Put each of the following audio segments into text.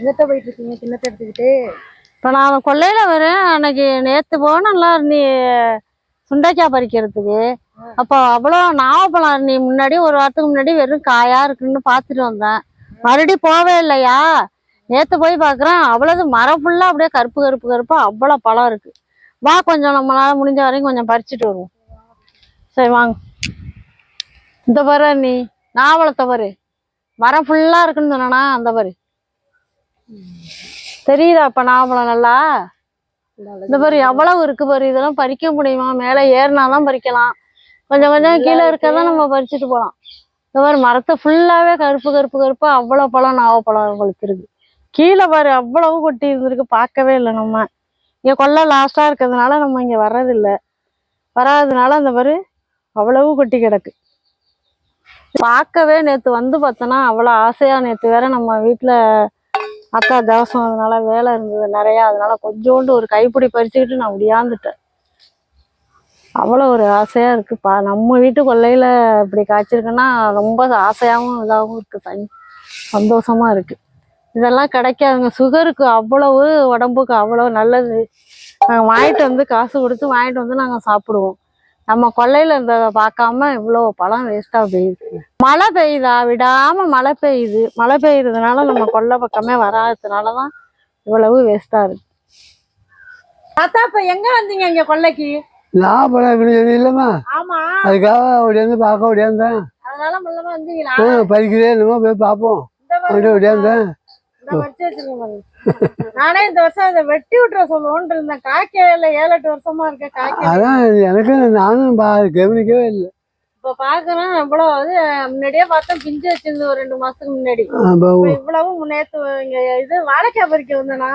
எங்கத்த போயிட்டு இருக்கீங்க கிண்ணத்தை எடுத்துக்கிட்டு? இப்போ நான் கொல்லையில வரேன். அன்னைக்கு நேற்று போனேன்ல நீ சுண்டைக்காய் பறிக்கிறதுக்கு. அப்போ அவ்வளோ நாவப்பழம் நீ முன்னாடி ஒரு வாரத்துக்கு முன்னாடி வெறும் காயா இருக்குன்னு பார்த்துட்டு வந்தேன். மறுபடியும் போவே இல்லையா? நேற்று போய் பார்க்குறேன், அவ்வளவு மரம் ஃபுல்லாக அப்படியே கருப்பு கருப்பு கருப்பா அவ்வளோ பழம் இருக்கு. வா, கொஞ்சம் நம்மளால முடிஞ்ச வரைக்கும் கொஞ்சம் பறிச்சுட்டு வருவோம். சரி வாங்க. இந்த பாரு நீ நாவலத்தை பாரு, மரம் ஃபுல்லாக இருக்குன்னு சொன்னா அந்த பாரு தெரியுதா? இப்ப நாவப்பழம் நல்லா இந்த பாரு எவ்வளவு இருக்கு பாரு. இதெல்லாம் பறிக்க முடியுமா? மேலே ஏறினாதான் பறிக்கலாம். கொஞ்சம் கொஞ்சம் கீழே இருக்கதான் நம்ம பறிச்சுட்டு போகலாம். இந்த மாதிரி மரத்தை ஃபுல்லாவே கருப்பு கருப்பு கருப்பா அவ்வளவு பழம் நாவப்பழம் கொளுத்திருக்கு. கீழே பாரு அவ்வளவு கொட்டி இருந்திருக்கு. பார்க்கவே இல்லை நம்ம. இங்க கொல்லை லாஸ்டா இருக்கிறதுனால நம்ம இங்க வர்றதில்லை. வராததுனால அந்த பாரு அவ்வளவு கொட்டி கிடக்கு. பார்க்கவே நேற்று வந்து பார்த்தோன்னா அவ்வளோ ஆசையா. நேற்று வேற நம்ம வீட்டில் அக்கா தவசம், அதனால வேலை இருந்தது நிறையா. அதனால கொஞ்சோண்டு ஒரு கைப்பிடி பறிச்சுக்கிட்டு நான் முடியாந்துட்டேன். அவ்வளோ ஒரு ஆசையா இருக்குப்பா. நம்ம வீட்டு கொல்லையில இப்படி காய்ச்சிருக்குன்னா ரொம்ப ஆசையாகவும் இதாகவும் இருக்கு. சந்தோஷமா இருக்கு. இதெல்லாம் கிடைக்காதுங்க. சுகருக்கு அவ்வளவு, உடம்புக்கு அவ்வளோ நல்லது. நாங்கள் வாங்கிட்டு வந்து காசு கொடுத்து வாங்கிட்டு வந்து நாங்கள் சாப்பிடுவோம். நம்ம கொல்லையில இருந்ததை பார்க்காம இவ்வளோ பழம் வேஸ்டா பெய்யுது. மழை பெய்யுதா விடாம மழை பெய்யுது. மழை பெய்யறதுனால நம்ம கொல்லை பக்கமே வராததுனாலதான் இவ்வளவு வேஸ்டா இருக்கு. தாத்தா, இப்ப எங்க வந்தீங்க இங்க கொல்லைக்கு? நாவப்பழம் இல்லம்மா, ஆமா, அதுக்காக ஓடியாந்து பார்க்க ஓடியாந்தேன். அதனால முள்ளமா வந்தீங்களா? பறிக்கிறேன், என்னமோ போய் பார்ப்போம் ஓடியாந்தேன். நானே இந்த வருஷம் இதை வெட்டி விட்டுற சொல்லுவோன்னு இருந்தேன். காய்க்கல 7-8 வருஷமா இருக்க காய்க்க. அதான் எனக்கு நானும் கவனிக்கவே இல்லை. இப்ப பாக்குறேன் இவ்வளவு. முன்னாடியே பார்த்தேன் பிஞ்சு வச்சிருந்து ஒரு 2 மாசத்துக்கு முன்னாடி. இவ்வளவு நேத்து இங்க இது வாழைக்காய் பறிக்க வந்தேனா,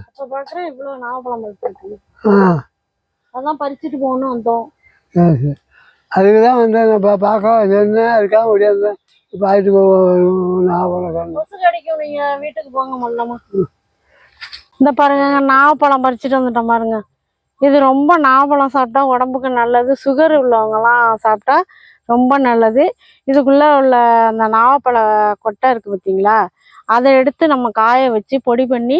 அப்ப பாக்குறேன் இவ்வளவு நாவப்பழம் இருக்கு. அதான் பறிச்சுட்டு போகணும் வந்தோம். அதுக்குதான் வந்தேன் பார்க்க. என்ன அதுக்காக ஓடியாந்தேன். பாய்ட்டு கொசு கடிக்கும். நீங்க வீட்டுக்கு போங்க மொல்லமா. இந்த பாருங்க நாவப்பழம் பறிச்சுட்டு வந்துட்டோம் பாருங்க. இது ரொம்ப நாவப்பழம் சாப்பிட்டா உடம்புக்கு நல்லது. சுகர் உள்ளவங்கலாம் சாப்பிட்டா ரொம்ப நல்லது. இதுக்குள்ள உள்ள அந்த நாவப்பழ கொட்டை இருக்கு பார்த்தீங்களா, அதை எடுத்து நம்ம காய வச்சு பொடி பண்ணி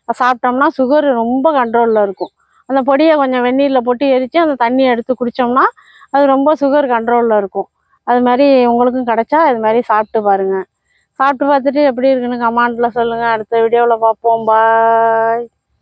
சாப்பிட்டோம்னா சுகர் ரொம்ப கண்ட்ரோலில் இருக்கும். அந்த பொடியை கொஞ்சம் வெந்நீரில் போட்டு எரித்து அந்த தண்ணியை எடுத்து குடித்தோம்னா அது ரொம்ப சுகர் கண்ட்ரோலில் இருக்கும். அது மாதிரி உங்களுக்கும் கிடைச்சா இது மாதிரி சாப்பிட்டு பாருங்க. சாப்பிட்டு பார்த்துட்டு எப்படி இருக்குன்னு கமெண்ட்ல சொல்லுங்கள். அடுத்த வீடியோவில் பார்ப்போம். பாய்.